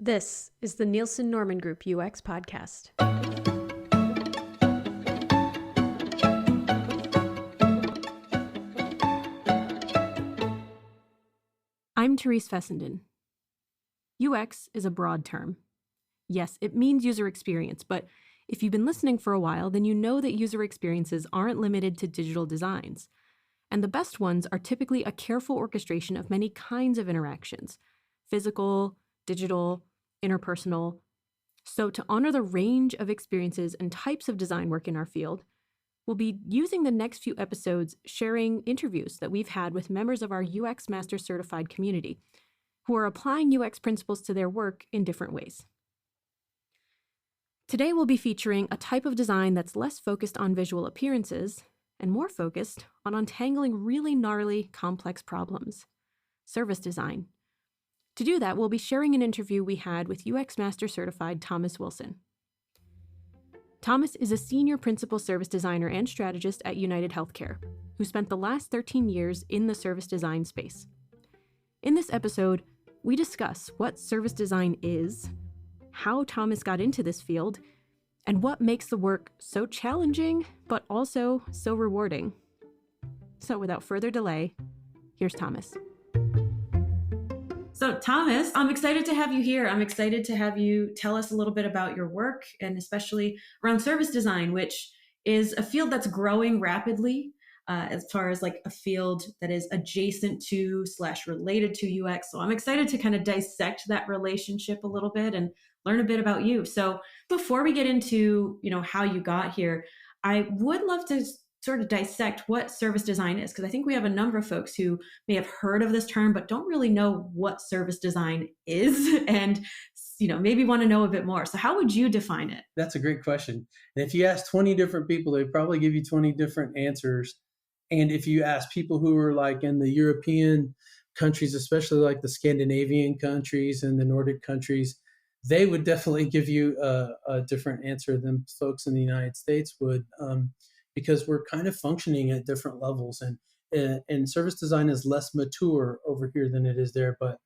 This is the Nielsen Norman Group UX podcast. I'm Therese Fessenden. UX is a broad term. Yes, it means user experience, but if you've been listening for a while, then you know that user experiences aren't limited to digital designs. And the best ones are typically a careful orchestration of many kinds of interactions: physical, digital, interpersonal. So to honor the range of experiences and types of design work in our field, we'll be using the next few episodes sharing interviews that we've had with members of our UX Master Certified community who are applying UX principles to their work in different ways. Today we'll be featuring a type of design that's less focused on visual appearances and more focused on untangling really gnarly, complex problems: service design. To do that, we'll be sharing an interview we had with UX Master Certified Thomas Wilson. Thomas is a senior principal service designer and strategist at United Healthcare, who spent the last 13 years in the service design space. In this episode, we discuss what service design is, how Thomas got into this field, and what makes the work so challenging, but also so rewarding. So without further delay, here's Thomas. So Thomas, I'm excited to have you here. I'm excited to have you tell us a little bit about your work, and especially around service design, which is a field that's growing rapidly as far as like a field that is adjacent to / related to UX. So I'm excited to kind of dissect that relationship a little bit and learn a bit about you. So before we get into, how you got here, I would love to sort of dissect what service design is, because I think we have a number of folks who may have heard of this term but don't really know what service design is and maybe want to know a bit more. So how would you define it? That's a great question. And if you ask 20 different people, they'd probably give you 20 different answers. And if you ask people who are like in the European countries, especially like the Scandinavian countries and the Nordic countries, they would definitely give you a different answer than folks in the United States would, because we're kind of functioning at different levels. And service design is less mature over here than it is there. But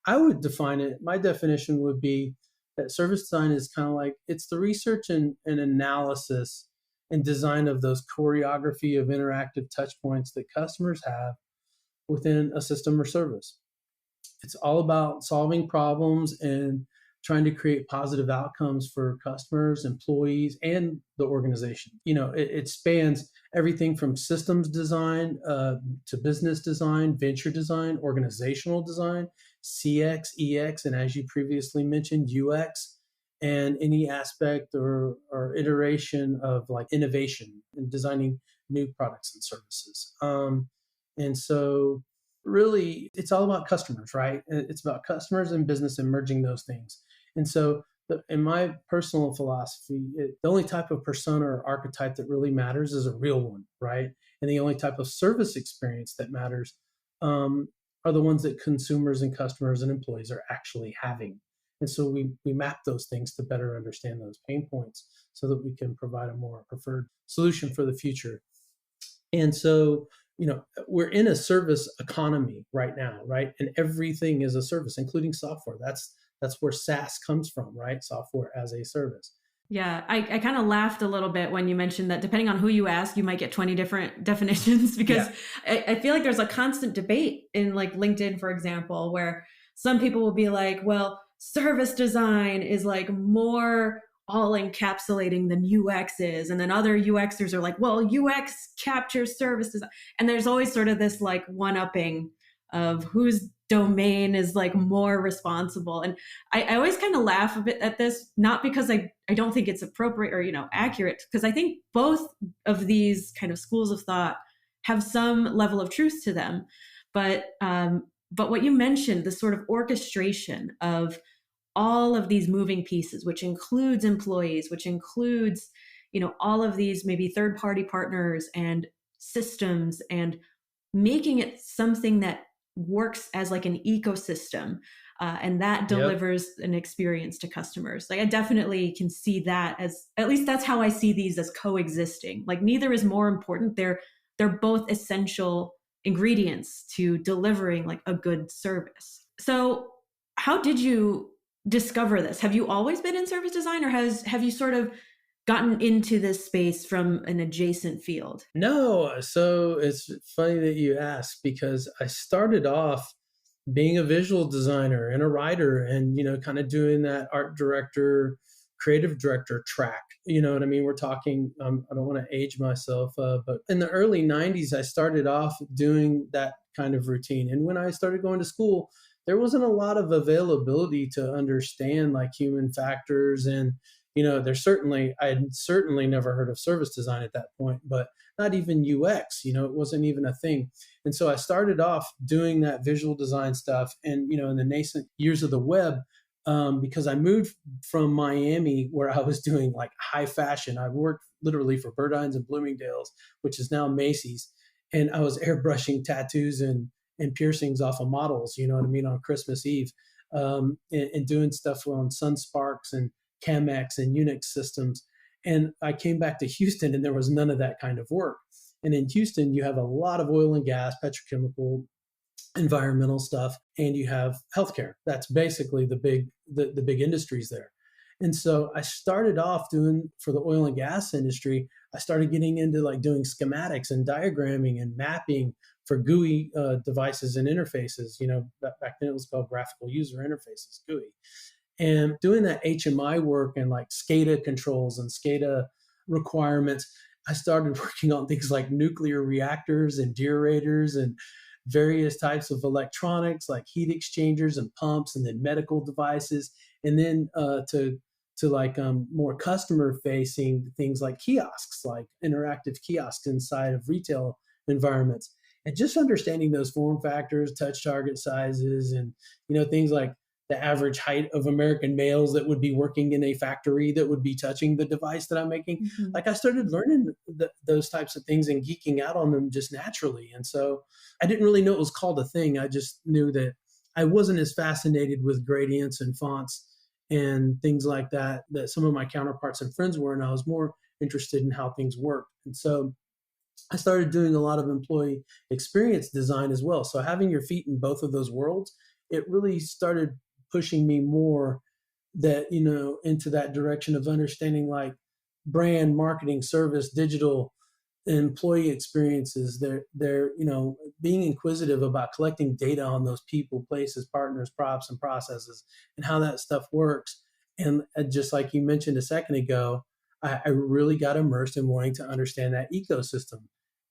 I would define it, my definition would be that service design is kind of like, it's the research and analysis and design of those choreography of interactive touch points that customers have within a system or service. It's all about solving problems and trying to create positive outcomes for customers, employees, and the organization. It spans everything from systems design to business design, venture design, organizational design, CX, EX, and as you previously mentioned, UX, and any aspect or iteration of like innovation and designing new products and services. And so really, it's all about customers, right? It's about customers and business and merging those things. And so in my personal philosophy, the only type of persona or archetype that really matters is a real one, right? And the only type of service experience that matters are the ones that consumers and customers and employees are actually having. And so we map those things to better understand those pain points so that we can provide a more preferred solution for the future. And so, we're in a service economy right now, right? And everything is a service, including software. That's where SaaS comes from, right? Software as a service. Yeah, I kind of laughed a little bit when you mentioned that depending on who you ask, you might get 20 different definitions, because I feel like there's a constant debate in like LinkedIn, for example, where some people will be like, well, service design is like more all encapsulating than UX is. And then other UXers are like, well, UX captures service design. And there's always sort of this like one-upping of whose domain is like more responsible. And I always kind of laugh a bit at this, not because I don't think it's appropriate or, accurate, because I think both of these kind of schools of thought have some level of truth to them. But what you mentioned, the sort of orchestration of all of these moving pieces, which includes employees, which includes, all of these maybe third-party partners and systems, and making it something that works as like an ecosystem, and that delivers an experience to customers. Like I definitely can see that as, at least that's how I see these as coexisting. Like neither is more important. They're both essential ingredients to delivering like a good service. So how did you discover this? Have you always been in service design, or have you sort of gotten into this space from an adjacent field? No, so it's funny that you ask because I started off being a visual designer and a writer and, kind of doing that art director, creative director track. You know what I mean? We're talking, I don't want to age myself, but in the early 90s, I started off doing that kind of routine. And when I started going to school, there wasn't a lot of availability to understand like human factors and I had certainly never heard of service design at that point, but not even UX, it wasn't even a thing. And so I started off doing that visual design stuff and, in the nascent years of the web, because I moved from Miami where I was doing like high fashion. I worked literally for Burdines and Bloomingdale's, which is now Macy's. And I was airbrushing tattoos and piercings off of models, you know what I mean, on Christmas Eve, and doing stuff on SunSparks and Chemex and Unix systems. And I came back to Houston and there was none of that kind of work. And in Houston, you have a lot of oil and gas, petrochemical, environmental stuff, and you have healthcare. That's basically the big industries there. And so I started off doing for the oil and gas industry. I started getting into like doing schematics and diagramming and mapping for GUI devices and interfaces. Back then it was called graphical user interfaces, GUI, and doing that HMI work and like SCADA controls and SCADA requirements. I started working on things like nuclear reactors and deaerators and various types of electronics like heat exchangers and pumps, and then medical devices, and then to like more customer facing things like kiosks, like interactive kiosks inside of retail environments, and just understanding those form factors, touch target sizes, and things like the average height of American males that would be working in a factory that would be touching the device that I'm making. Mm-hmm. Like I started learning those types of things and geeking out on them just naturally. And so I didn't really know it was called a thing. I just knew that I wasn't as fascinated with gradients and fonts and things like that some of my counterparts and friends were. And I was more interested in how things worked. And so I started doing a lot of employee experience design as well. So having your feet in both of those worlds, it really started pushing me more that into that direction of understanding like brand, marketing, service, digital, employee experiences. They're being inquisitive about collecting data on those people, places, partners, props, and processes, and how that stuff works. And just like you mentioned a second ago, I really got immersed in wanting to understand that ecosystem.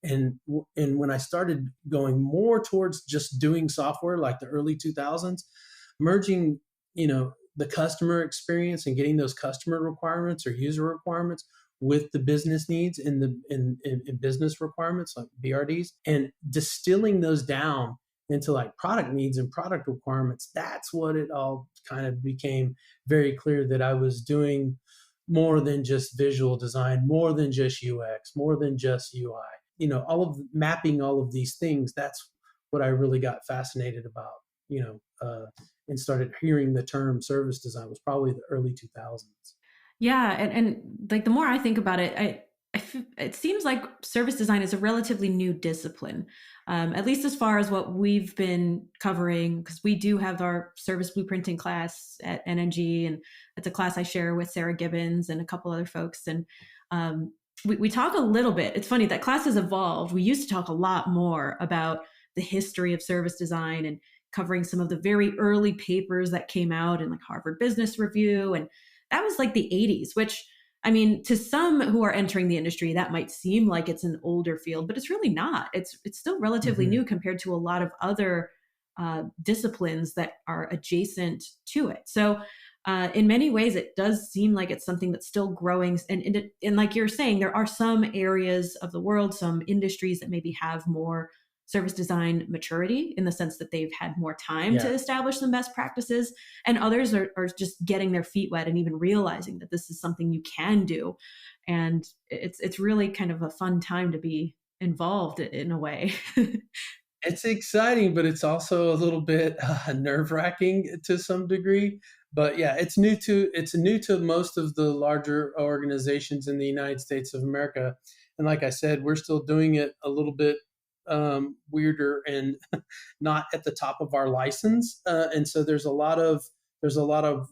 And when I started going more towards just doing software, like the early 2000s, merging, the customer experience and getting those customer requirements or user requirements with the business needs and in business requirements like BRDs, and distilling those down into like product needs and product requirements. That's what it all kind of became very clear that I was doing more than just visual design, more than just UX, more than just UI. All of mapping all of these things. That's what I really got fascinated about. And started hearing the term service design was probably the early 2000s. Yeah, and like the more I think about it, it seems like service design is a relatively new discipline, at least as far as what we've been covering, because we do have our service blueprinting class at NNG, and it's a class I share with Sarah Gibbons and a couple other folks. And we talk a little bit. It's funny that class has evolved. We used to talk a lot more about the history of service design and covering some of the very early papers that came out in like Harvard Business Review. And that was like the 80s, which, I mean, to some who are entering the industry, that might seem like it's an older field, but it's really not. It's still relatively new compared to a lot of other disciplines that are adjacent to it. So in many ways, it does seem like it's something that's still growing. And like you're saying, there are some areas of the world, some industries that maybe have more service design maturity in the sense that they've had more time to establish some best practices, and others are just getting their feet wet and even realizing that this is something you can do. And it's really kind of a fun time to be involved in a way. It's exciting, but it's also a little bit nerve-wracking to some degree. But yeah, it's new to most of the larger organizations in the United States of America. And like I said, we're still doing it a little bit weirder and not at the top of our license. And so there's a lot of there's a lot of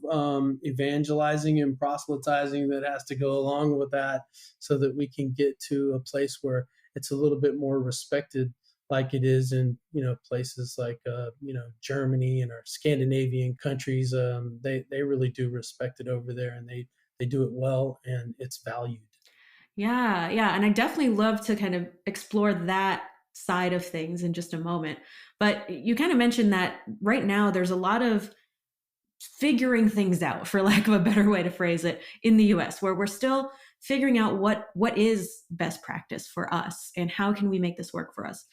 evangelizing and proselytizing that has to go along with that, so that we can get to a place where it's a little bit more respected, like it is in places like Germany and our Scandinavian countries. They really do respect it over there, and they do it well, and it's valued. Yeah, yeah. And I definitely love to kind of explore that side of things in just a moment. But you kind of mentioned that right now there's a lot of figuring things out, for lack of a better way to phrase it, in the US, where we're still figuring out what is best practice for us and how can we make this work for us.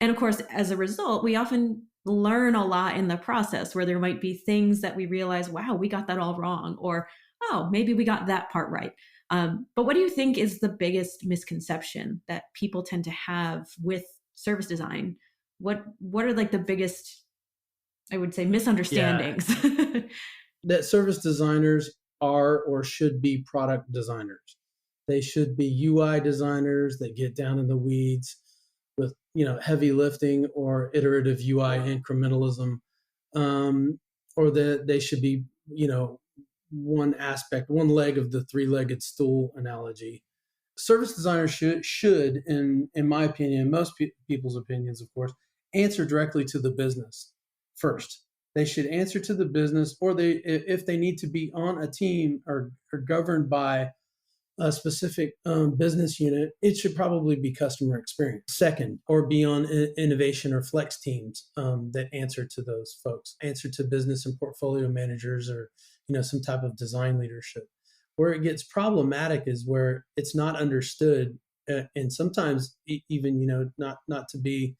And of course, as a result, we often learn a lot in the process where there might be things that we realize, wow, we got that all wrong, or oh, maybe we got that part right. But what do you think is the biggest misconception that people tend to have with service design? What are like the biggest, I would say, Yeah, misunderstandings? that service designers are or should be product designers. They should be UI designers that get down in the weeds with heavy lifting or iterative UI incrementalism, um, or that they should be one leg of the three-legged stool analogy. Service designers should in my opinion, most people's opinions, of course, answer directly to the business first. They should answer to the business, or if they need to be on a team or governed by a specific business unit, it should probably be customer experience. Second, or be on innovation or flex teams that answer to those folks, answer to business and portfolio managers, or some type of design leadership. Where it gets problematic is where it's not understood, and sometimes even not to be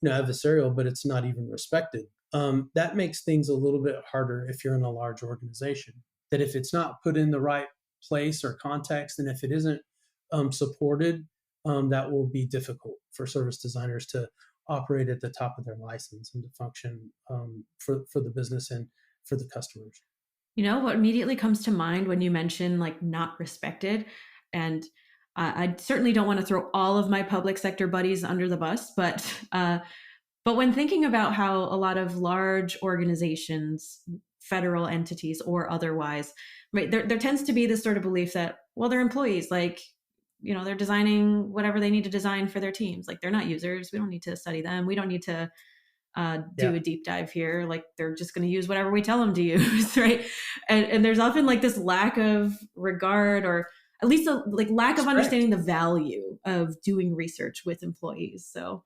adversarial, but it's not even respected. That makes things a little bit harder if you're in a large organization. That if it's not put in the right place or context, and if it isn't supported, that will be difficult for service designers to operate at the top of their license and to function for the business and for the customers. You know what immediately comes to mind when you mention like not respected, and I certainly don't want to throw all of my public sector buddies under the bus, but when thinking about how a lot of large organizations, federal entities or otherwise, right, there tends to be this sort of belief that, well, they're employees, like, they're designing whatever they need to design for their teams. Like, they're not users. We don't need to study them. We don't need to do Yeah, a deep dive here. Like, they're just going to use whatever we tell them to use, right? And there's often like this lack of regard, or at least a like lack of respect. understanding the value of doing research with employees. So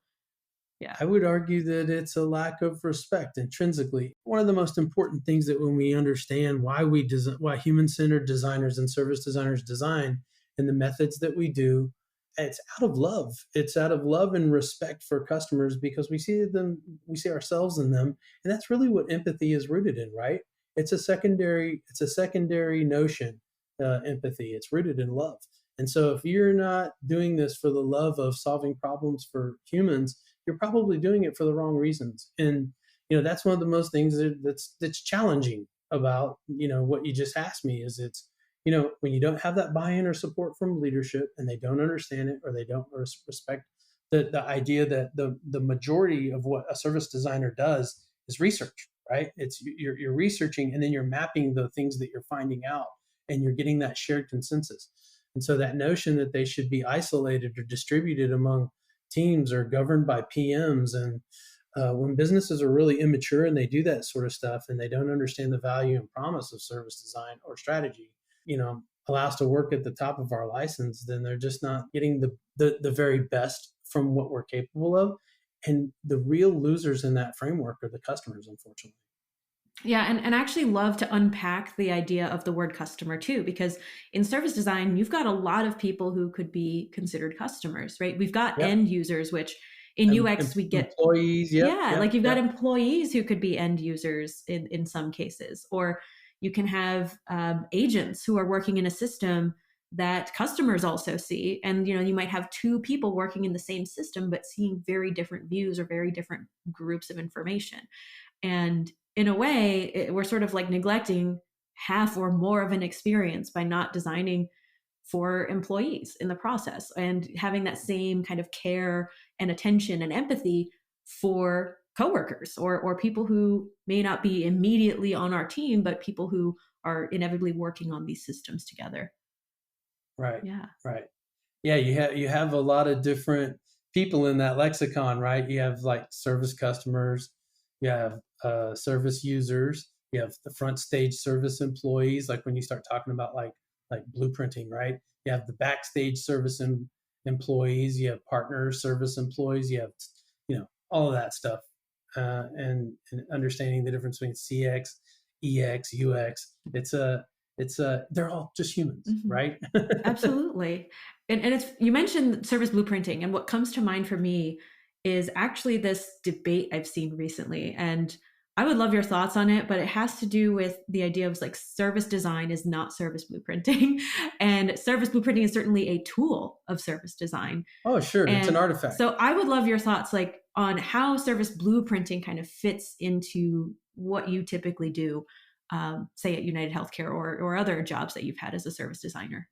yeah. I would argue that it's a lack of respect intrinsically. One of the most important things that when we understand why human-centered designers and service designers design and the methods that we do, it's out of love. It's out of love and respect for customers, because we see ourselves in them, and that's really what empathy is rooted in, right? It's a secondary notion. Empathy. It's rooted in love. And so if you're not doing this for the love of solving problems for humans, you're probably doing it for the wrong reasons. And that's one of the most things that's challenging about what you just asked me, is it's when you don't have that buy-in or support from leadership, and they don't understand it, or they don't respect the idea that the majority of what a service designer does is research, right? It's you're researching, and then you're mapping the things that you're finding out, and you're getting that shared consensus. And so that notion that they should be isolated or distributed among teams or governed by PMs, and when businesses are really immature and they do that sort of stuff, and they don't understand the value and promise of service design or strategy, allow us to work at the top of our license, then they're just not getting the very best from what we're capable of. And the real losers in that framework are the customers, unfortunately. Yeah, and I actually love to unpack the idea of the word customer too, because in service design, you've got a lot of people who could be considered customers, right? We've got Yep. end users, which in UX we get, Employees. Yep. yeah, Yep. like you've got Yep. employees who could be end users in some cases, or you can have agents who are working in a system that customers also see, and you might have two people working in the same system but seeing very different views or very different groups of information. And in a way, we're sort of like neglecting half or more of an experience by not designing for employees in the process and having that same kind of care and attention and empathy for coworkers or people who may not be immediately on our team, but people who are inevitably working on these systems together. Right. Yeah. Right. Yeah, you have a lot of different people in that lexicon, right? You have like service customers, you have service users, you have the front stage service employees. Like when you start talking about like blueprinting, right? You have the backstage service employees, you have partner service employees, you have all of that stuff, and understanding the difference between CX, EX, UX. It's they're all just humans, Mhm. right? Absolutely. And it's, you mentioned service blueprinting, and what comes to mind for me is actually this debate I've seen recently. And I would love your thoughts on it, but it has to do with the idea of like service design is not service blueprinting. And service blueprinting is certainly a tool of service design. Oh, sure. It's an And artifact. so I would love your thoughts like on how service blueprinting kind of fits into what you typically do, say at United Healthcare or other jobs that you've had as a service designer.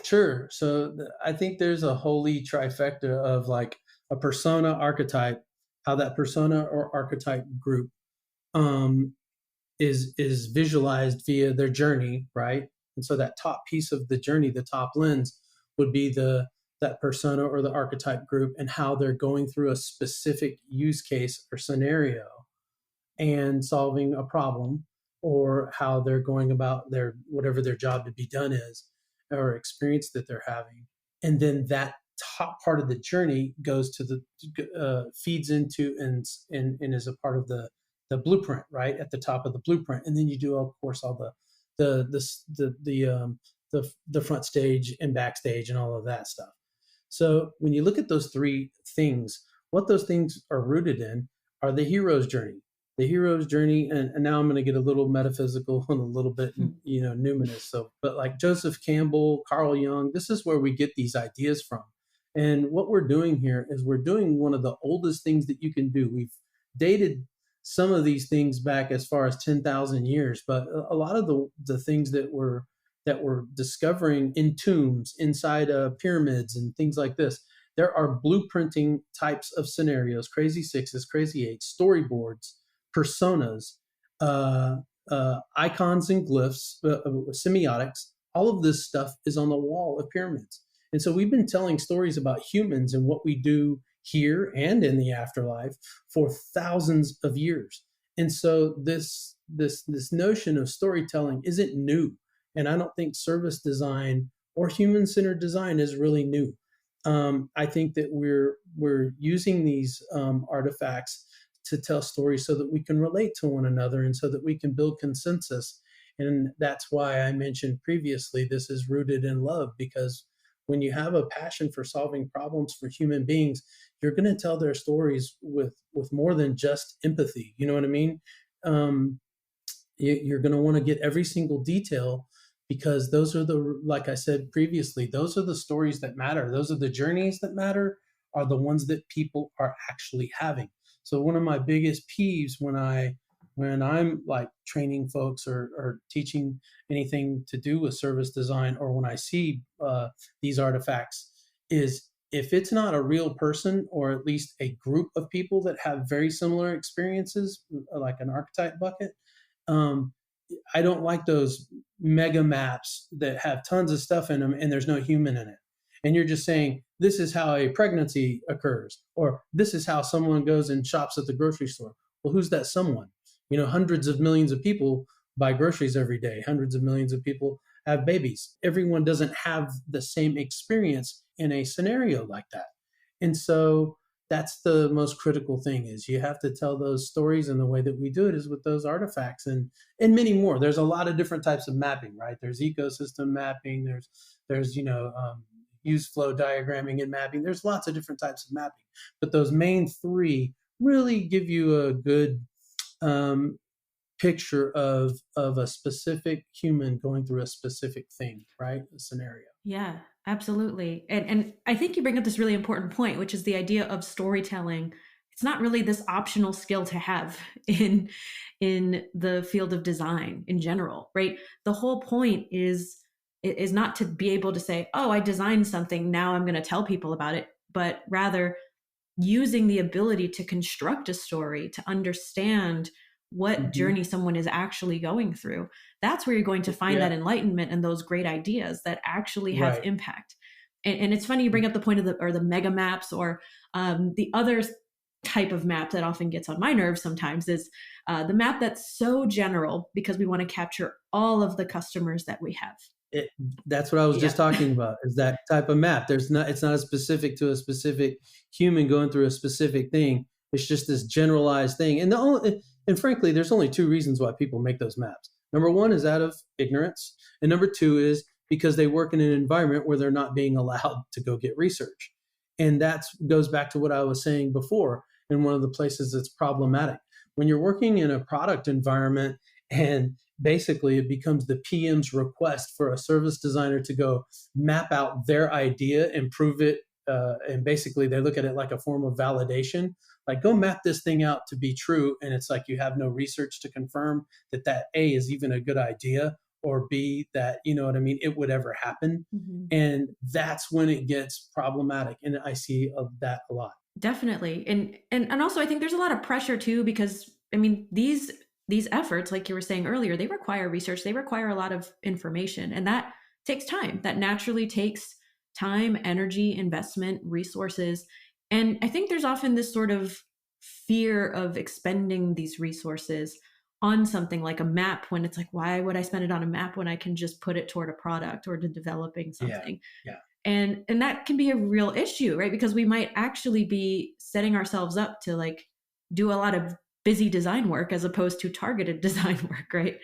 Sure. So I think there's a holy trifecta of like a persona archetype, how that persona or archetype group um, is visualized via their journey, right? And so that top piece of the journey, the top lens, would be the that persona or the archetype group and how they're going through a specific use case or scenario and solving a problem, or how they're going about their whatever their job to be done is, or experience that they're having. And then that top part of the journey goes to the feeds into and is a part of the blueprint, right at the top of the blueprint. And then you do, of course, all the front stage and backstage and all of that stuff. So when you look at those three things, what those things are rooted in are the hero's journey. The hero's journey, and now I'm going to get a little metaphysical and a little bit, numinous. So, but like Joseph Campbell, Carl Jung, this is where we get these ideas from. And what we're doing here is we're doing one of the oldest things that you can do. We've dated some of these things back as far as 10,000 years, but a lot of the things that we're discovering in tombs, inside pyramids, and things like this. There are blueprinting types of scenarios, crazy sixes, crazy eights, storyboards, personas, icons and glyphs, semiotics. All of this stuff is on the wall of pyramids. And so we've been telling stories about humans and what we do here and in the afterlife for thousands of years. And so this notion of storytelling isn't new. And I don't think service design or human-centered design is really new. I think that we're using these artifacts to tell stories so that we can relate to one another and so that we can build consensus. And that's why I mentioned previously this is rooted in love, because when you have a passion for solving problems for human beings, you're going to tell their stories with more than just empathy. You know what I mean? You're going to want to get every single detail, because those are like I said previously, those are the stories that matter. Those are the journeys that matter, are the ones that people are actually having. So one of my biggest peeves when I'm like training folks or teaching anything to do with service design, or when I see these artifacts, is if it's not a real person, or at least a group of people that have very similar experiences, like an archetype bucket, um, I don't like those mega maps that have tons of stuff in them and there's no human in it. And you're just saying, this is how a pregnancy occurs, or this is how someone goes and shops at the grocery store. Well, who's that someone? Hundreds of millions of people buy groceries every day. Hundreds of millions of people have babies. Everyone doesn't have the same experience in a scenario like that. And so that's the most critical thing, is you have to tell those stories, and the way that we do it is with those artifacts and many more. There's a lot of different types of mapping, right? There's ecosystem mapping, there's use flow diagramming and mapping. There's lots of different types of mapping, but those main three really give you a good picture of a specific human going through a specific thing, right? A scenario. Yeah, absolutely. And I think you bring up this really important point, which is the idea of storytelling. It's not really this optional skill to have in the field of design in general, right? The whole point is not to be able to say, "Oh, I designed something, now I'm going to tell people about it," but rather using the ability to construct a story, to understand what Hmm. journey someone is actually going through. That's where you're going to find Yeah. that enlightenment and those great ideas that actually have Right. impact. And it's funny you bring up the point of the mega maps, or the other type of map that often gets on my nerves sometimes is the map that's so general because we want to capture all of the customers that we have. It, that's what I was Yeah. just talking about, is that type of map. It's not as specific to a specific human going through a specific thing. It's just this generalized thing. And frankly, there's only two reasons why people make those maps. Number one is out of ignorance. And number two is because they work in an environment where they're not being allowed to go get research. And that goes back to what I was saying before, in one of the places that's problematic. When you're working in a product environment and basically it becomes the PM's request for a service designer to go map out their idea and prove it. And basically they look at it like a form of validation, like go map this thing out to be true. And it's like you have no research to confirm that A is even a good idea, or B, that, you know what I mean, it would ever happen. Mhm. And that's when it gets problematic. And I see of that a lot. Definitely. And also I think there's a lot of pressure too, because I mean these efforts, like you were saying earlier, they require research, they require a lot of information, and that takes time. That naturally takes time, energy, investment, resources. And I think there's often this sort of fear of expending these resources on something like a map, when it's like, why would I spend it on a map when I can just put it toward a product or to developing Yeah. something? Yeah. And that can be a real issue, right? Because we might actually be setting ourselves up to like do a lot of busy design work as opposed to targeted design work, right?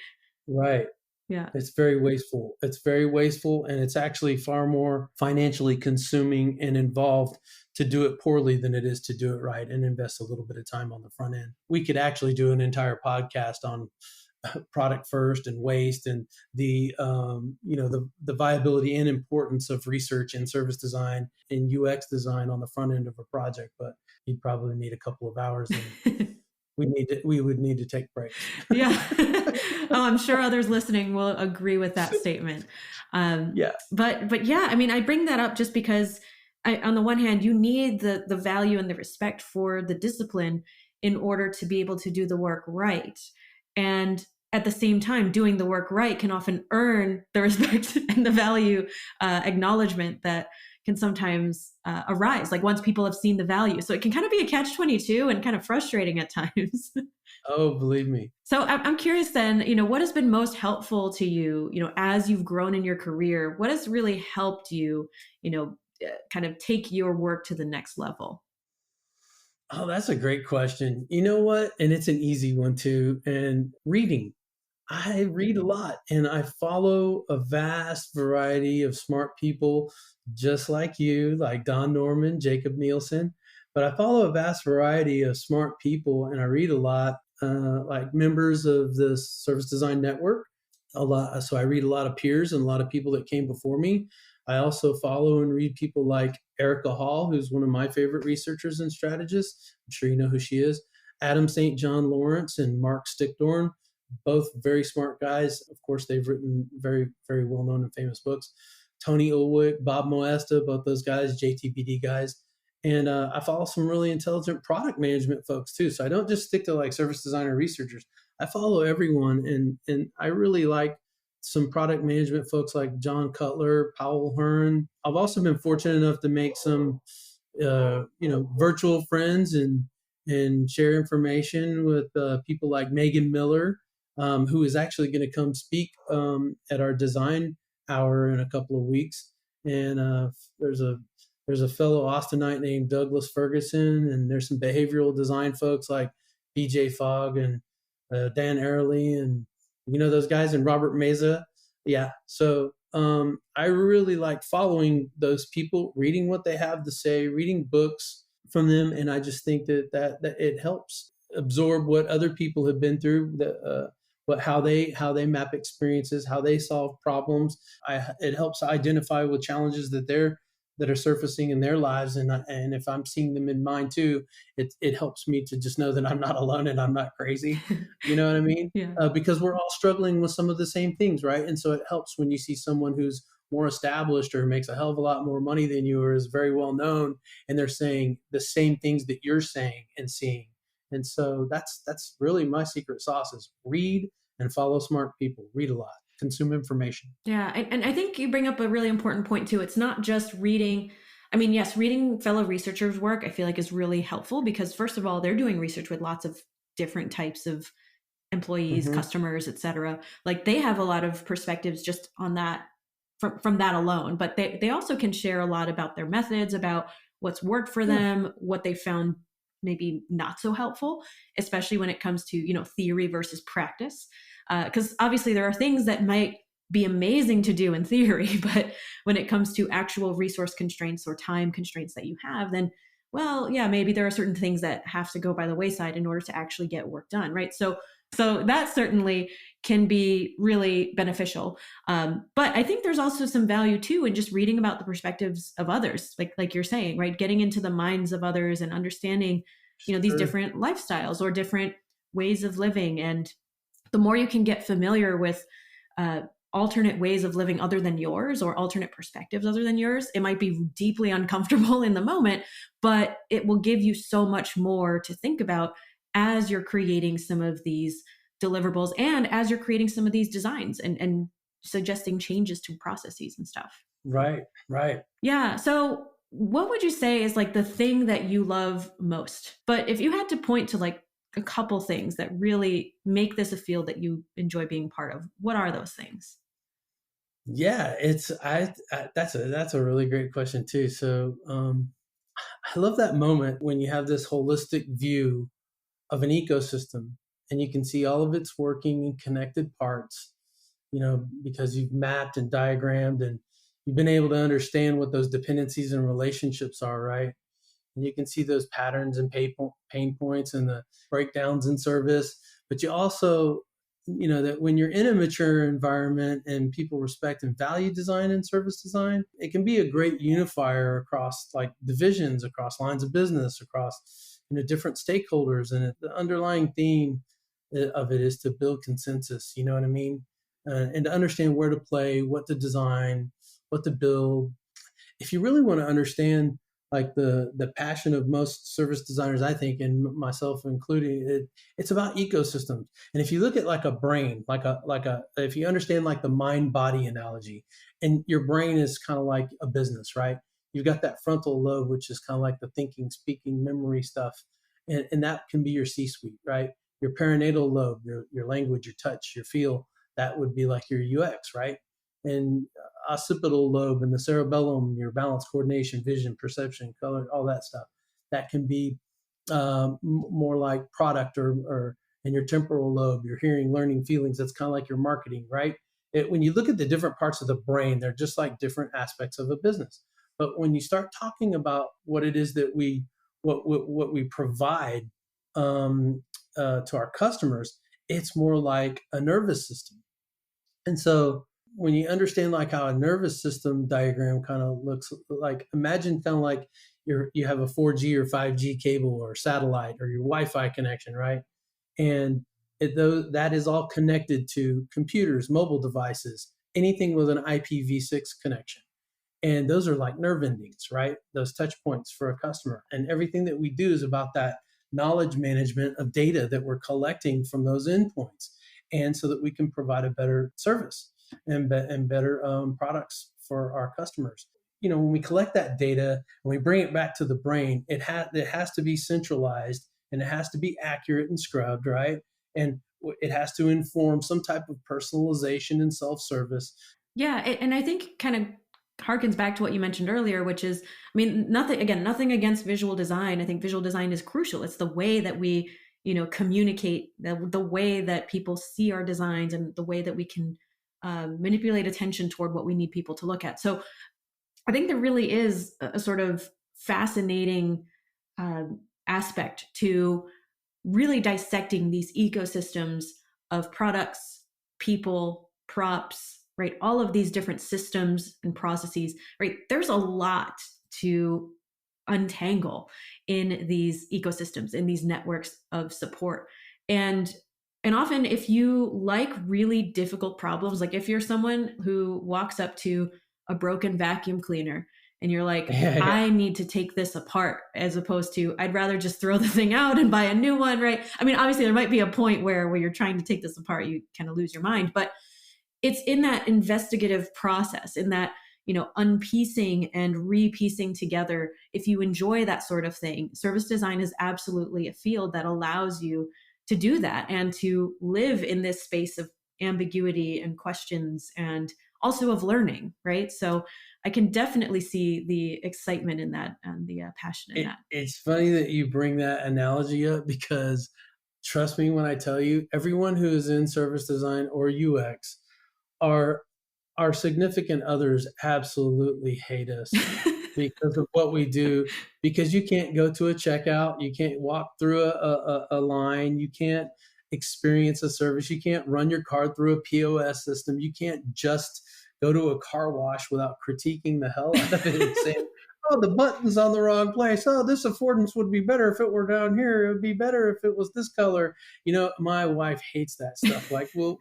Right. Yeah. It's very wasteful. It's very wasteful, and it's actually far more financially consuming and involved to do it poorly than it is to do it right and invest a little bit of time on the front end. We could actually do an entire podcast on product first and waste, and the viability and importance of research and service design and UX design on the front end of a project. But you'd probably need a couple of hours, and we would need to take breaks. Yeah. Oh, I'm sure others listening will agree with that statement. Yeah. But yeah, I mean, I bring that up just because on the one hand, you need the value and the respect for the discipline in order to be able to do the work right. And at the same time, doing the work right can often earn the respect and the value, acknowledgement that can sometimes arise, like once people have seen the value. So it can kind of be a catch-22 and kind of frustrating at times. Oh, believe me. So I'm curious then, what has been most helpful to you, as you've grown in your career? What has really helped you, kind of take your work to the next level? Oh, that's a great question. You know what? And it's an easy one too. And reading. I read a lot, and I follow a vast variety of smart people just like you, like Don Norman, Jacob Nielsen. But I follow a vast variety of smart people, and I read a lot, like members of the Service Design Network, a lot. So I read a lot of peers and a lot of people that came before me. I also follow and read people like Erica Hall, who's one of my favorite researchers and strategists. I'm sure you know who she is. Adam St. John Lawrence and Mark Stickdorn, both very smart guys. Of course, they've written very, very well known and famous books. Tony Ulwick, Bob Moesta, both those guys, JTPD guys. And I follow some really intelligent product management folks too. So I don't just stick to like service designer researchers. I follow everyone, and I really like some product management folks like John Cutler, Powell Hearn. I've also been fortunate enough to make some, virtual friends and share information with people like Megan Miller, who is actually going to come speak at our design hour in a couple of weeks. And there's a fellow Austinite named Douglas Ferguson, and there's some behavioral design folks like BJ Fogg and Dan Arley, and those guys, and Robert Meza. Yeah, so I really like following those people, reading what they have to say, reading books from them, and I just think that it helps absorb what other people have been through, how they map experiences, how they solve problems. It helps identify with challenges that are surfacing in their lives, and if I'm seeing them in mine too, it helps me to just know that I'm not alone and I'm not crazy. You know what I mean? Yeah. Because we're all struggling with some of the same things, right? And so it helps when you see someone who's more established or makes a hell of a lot more money than you or is very well known, and they're saying the same things that you're saying and seeing. And so that's really my secret sauce is read and follow smart people. Read a lot, consume information. Yeah, and I think you bring up a really important point too. It's not just reading. I mean, yes, reading fellow researchers' work, I feel like is really helpful because first of all, they're doing research with lots of different types of employees, Hmm. customers, et cetera. Like they have a lot of perspectives just on that from that alone. But they also can share a lot about their methods, about what's worked for Yeah. them, what they found maybe not so helpful, especially when it comes to, theory versus practice. Because obviously there are things that might be amazing to do in theory, but when it comes to actual resource constraints or time constraints that you have, then well, yeah, maybe there are certain things that have to go by the wayside in order to actually get work done, right? So that certainly can be really beneficial. But I think there's also some value too in just reading about the perspectives of others, like you're saying, right? Getting into the minds of others and understanding, these Sure. different lifestyles or different ways of living. And the more you can get familiar with uh, alternate ways of living other than yours or alternate perspectives other than yours, it might be deeply uncomfortable in the moment, but it will give you so much more to think about as you're creating some of these deliverables and as you're creating some of these designs and suggesting changes to processes and stuff. Right. Right. Yeah. So, what would you say is like the thing that you love most? But if you had to point to like a couple things that really make this a field that you enjoy being part of, what are those things? Yeah, I that's a really great question too. So I love that moment when you have this holistic view of an ecosystem and you can see all of its working and connected parts, because you've mapped and diagrammed and you've been able to understand what those dependencies and relationships are, right? And you can see those patterns and pain points and the breakdowns in service. But you also, that when you're in a mature environment and people respect and value design and service design, it can be a great unifier across like divisions, across lines of business, across different stakeholders. And the underlying theme of it is to build consensus. You know what I mean? And to understand where to play, what to design, what to build. If you really want to understand like the passion of most service designers, I think, and myself including it's about ecosystems. And if you look at like a brain, like a if you understand like the mind body analogy, and your brain is kind of like a business, right? You've got that frontal lobe, which is kind of like the thinking, speaking, memory stuff, and that can be your C-suite, right? Your perinatal lobe, your language, your touch, your feel, that would be like your UX, right? And occipital lobe and the cerebellum, your balance, coordination, vision, perception, color, all that stuff. That can be more like product or in your temporal lobe, your hearing, learning, feelings. That's kind of like your marketing, right? When you look at the different parts of the brain, they're just like different aspects of a business. But when you start talking about what it is that what we provide to our customers, it's more like a nervous system. And so when you understand like how a nervous system diagram kind of looks like, imagine kind of like you have a 4G or 5G cable or satellite or your Wi-Fi connection, right? And that is all connected to computers, mobile devices, anything with an IPv6 connection. And those are like nerve endings, right? Those touch points for a customer. And everything that we do is about that knowledge management of data that we're collecting from those endpoints. And so that we can provide a better service and better products for our customers. When we collect that data and we bring it back to the brain, it has to be centralized and it has to be accurate and scrubbed, right? And it has to inform some type of personalization and self-service. Yeah, and I think kind of harkens back to what you mentioned earlier, which is, I mean, nothing against visual design. I think visual design is crucial. It's the way that we, communicate, the way that people see our designs, and the way that we can manipulate attention toward what we need people to look at. So I think there really is a sort of fascinating aspect to really dissecting these ecosystems of products, people, props, right? All of these different systems and processes, right? There's a lot to untangle in these ecosystems, in these networks of support. And often if you like really difficult problems, like if you're someone who walks up to a broken vacuum cleaner and you're like, Yeah, yeah. I need to take this apart, as opposed to I'd rather just throw the thing out and buy a new one, right? I mean, obviously there might be a point where you're trying to take this apart, you kind of lose your mind, but it's in that investigative process, in that, unpiecing and repiecing together. If you enjoy that sort of thing, service design is absolutely a field that allows you to do that and to live in this space of ambiguity and questions and also of learning, right? So I can definitely see the excitement in that and the passion in that. It's funny that you bring that analogy up, because trust me when I tell you, everyone who is in service design or UX, our our significant others absolutely hate us because of what we do. Because you can't go to a checkout, you can't walk through a line, you can't experience a service, you can't run your card through a POS system, you can't just go to a car wash without critiquing the hell out of it and saying, "Oh, the button's on the wrong place. Oh, this affordance would be better if it were down here. It would be better if it was this color." My wife hates that stuff. Like, we'll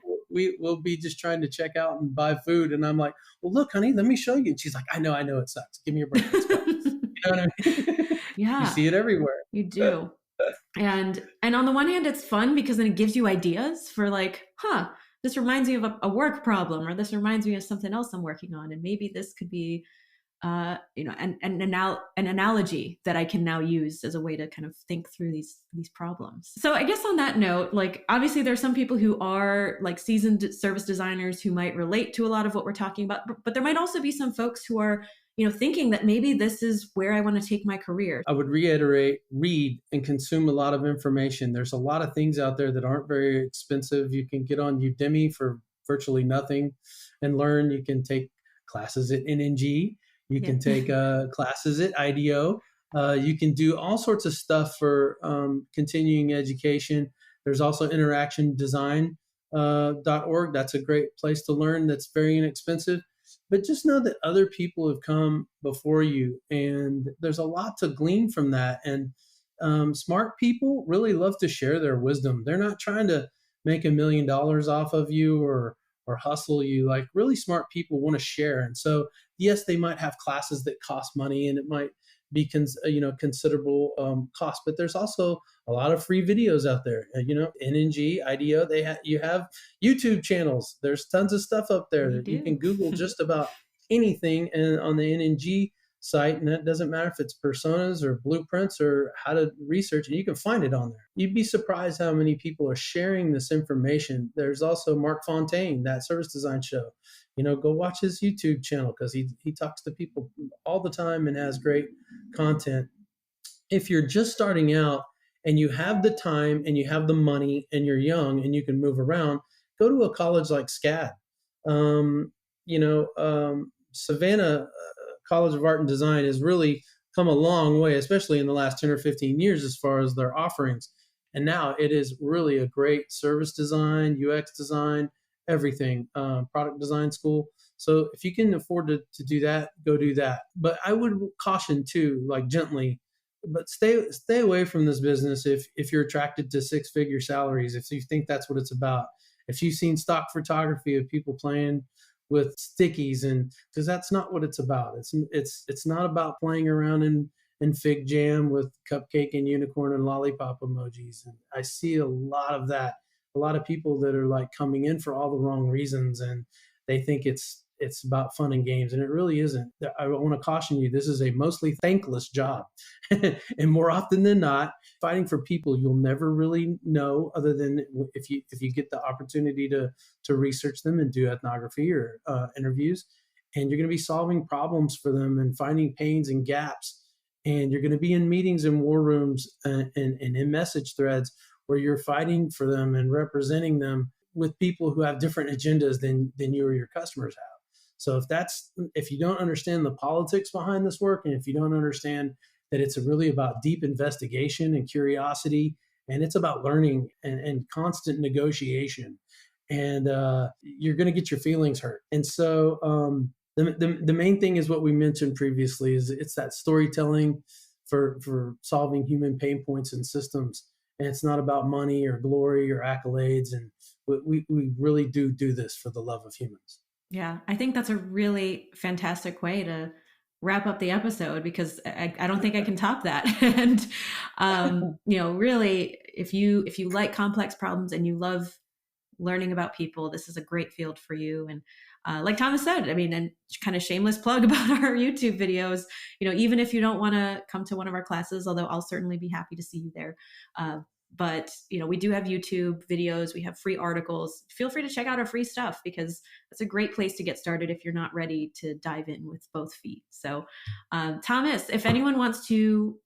be just trying to check out and buy food, and I'm like, "Well, look, honey, let me show you." And she's like, "I know, it sucks. Give me a break. Let's go." You know what I mean? You Yeah, see it everywhere. you do. And on the one hand, it's fun because then it gives you ideas for like, this reminds me of a work problem, or this reminds me of something else I'm working on, and maybe this could be an analogy that I can now use as a way to kind of think through these problems. So I guess on that note, like, obviously there's some people who are like seasoned service designers who might relate to a lot of what we're talking about, but there might also be some folks who are, thinking that maybe this is where I want to take my career. I would reiterate, read and consume a lot of information. There's a lot of things out there that aren't very expensive. You can get on Udemy for virtually nothing and learn. You can take classes at NNG. You can take classes at IDEO. You can do all sorts of stuff for continuing education. There's also interactiondesign.org. That's a great place to learn. That's very inexpensive. But just know that other people have come before you, and there's a lot to glean from that. And smart people really love to share their wisdom. They're not trying to make $1 million off of you or hustle you. Like, really smart people want to share. And so, yes, they might have classes that cost money, and it might be considerable cost, but there's also a lot of free videos out there. NNG, IDEO, you have YouTube channels. There's tons of stuff up there that you can Google just about anything and on the NNG site, and that doesn't matter if it's personas or blueprints or how to research, and you can find it on there. You'd be surprised how many people are sharing this information. There's also Mark Fontaine, that service design show. Go watch his YouTube channel, because he talks to people all the time and has great content. If you're just starting out and you have the time and you have the money and you're young and you can move around, go to a college like SCAD. Savannah College of Art and Design has really come a long way, especially in the last 10 or 15 years, as far as their offerings. And now it is really a great service design, UX design, everything, product design school. So if you can afford to do that, go do that. But I would caution too, like, gently, but stay away from this business if you're attracted to 6-figure salaries, if you think that's what it's about. If you've seen stock photography of people playing with stickies, and because that's not what it's about. It's not about playing around in Fig Jam with cupcake and unicorn and lollipop emojis. And I see a lot of that. A lot of people that are like coming in for all the wrong reasons, and they think it's about fun and games, and it really isn't. I want to caution you, this is a mostly thankless job. And more often than not, fighting for people you'll never really know, other than if you get the opportunity to research them and do ethnography or interviews, and you're going to be solving problems for them and finding pains and gaps. And you're going to be in meetings and war rooms and in message threads where you're fighting for them and representing them with people who have different agendas than you or your customers have. So if you don't understand the politics behind this work, and if you don't understand that it's really about deep investigation and curiosity, and it's about learning and constant negotiation, and you're going to get your feelings hurt. And so the main thing is what we mentioned previously, is it's that storytelling for solving human pain points and systems. And it's not about money or glory or accolades. And we really do this for the love of humans. Yeah, I think that's a really fantastic way to wrap up the episode, because I don't think I can top that. And really, if you like complex problems and you love learning about people, this is a great field for you. And like Thomas said, I mean, and kind of shameless plug about our YouTube videos, even if you don't want to come to one of our classes, although I'll certainly be happy to see you there. But we do have YouTube videos, we have free articles. Feel free to check out our free stuff, because it's a great place to get started if you're not ready to dive in with both feet. So Thomas, if anyone wants to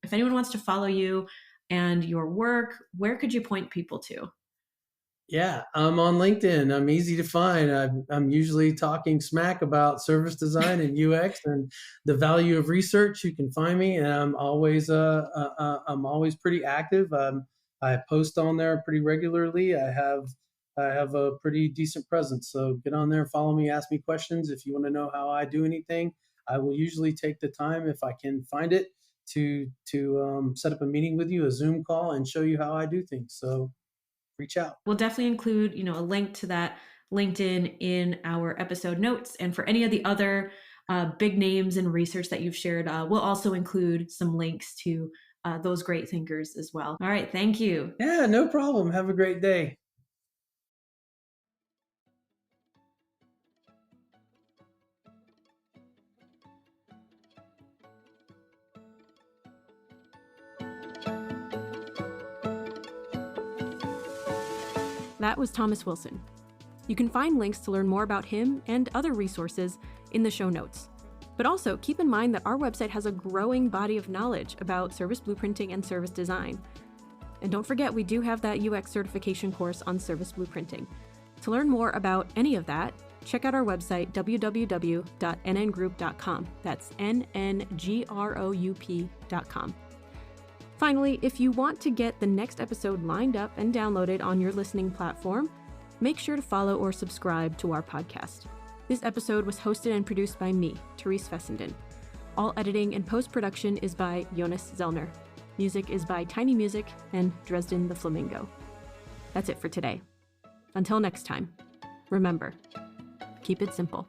follow you and your work, where could you point people to? Yeah, I'm on LinkedIn. I'm easy to find. I'm usually talking smack about service design and UX and the value of research. You can find me, and I'm always pretty active. I post on there pretty regularly. I have a pretty decent presence. So get on there, follow me, ask me questions. If you want to know how I do anything, I will usually take the time, if I can find it, to set up a meeting with you, a Zoom call, and show you how I do things. So reach out. We'll definitely include, a link to that LinkedIn in our episode notes. And for any of the other big names and research that you've shared, we'll also include some links to those great thinkers as well. All right. Thank you. Yeah, no problem. Have a great day. That was Thomas Wilson. You can find links to learn more about him and other resources in the show notes. But also keep in mind that our website has a growing body of knowledge about service blueprinting and service design. And don't forget, we do have that UX certification course on service blueprinting. To learn more about any of that, check out our website, www.nngroup.com. That's NNGROUP.com. Finally, if you want to get the next episode lined up and downloaded on your listening platform, make sure to follow or subscribe to our podcast. This episode was hosted and produced by me, Therese Fessenden. All editing and post-production is by Jonas Zellner. Music is by Tiny Music and Dresden the Flamingo. That's it for today. Until next time, remember, keep it simple.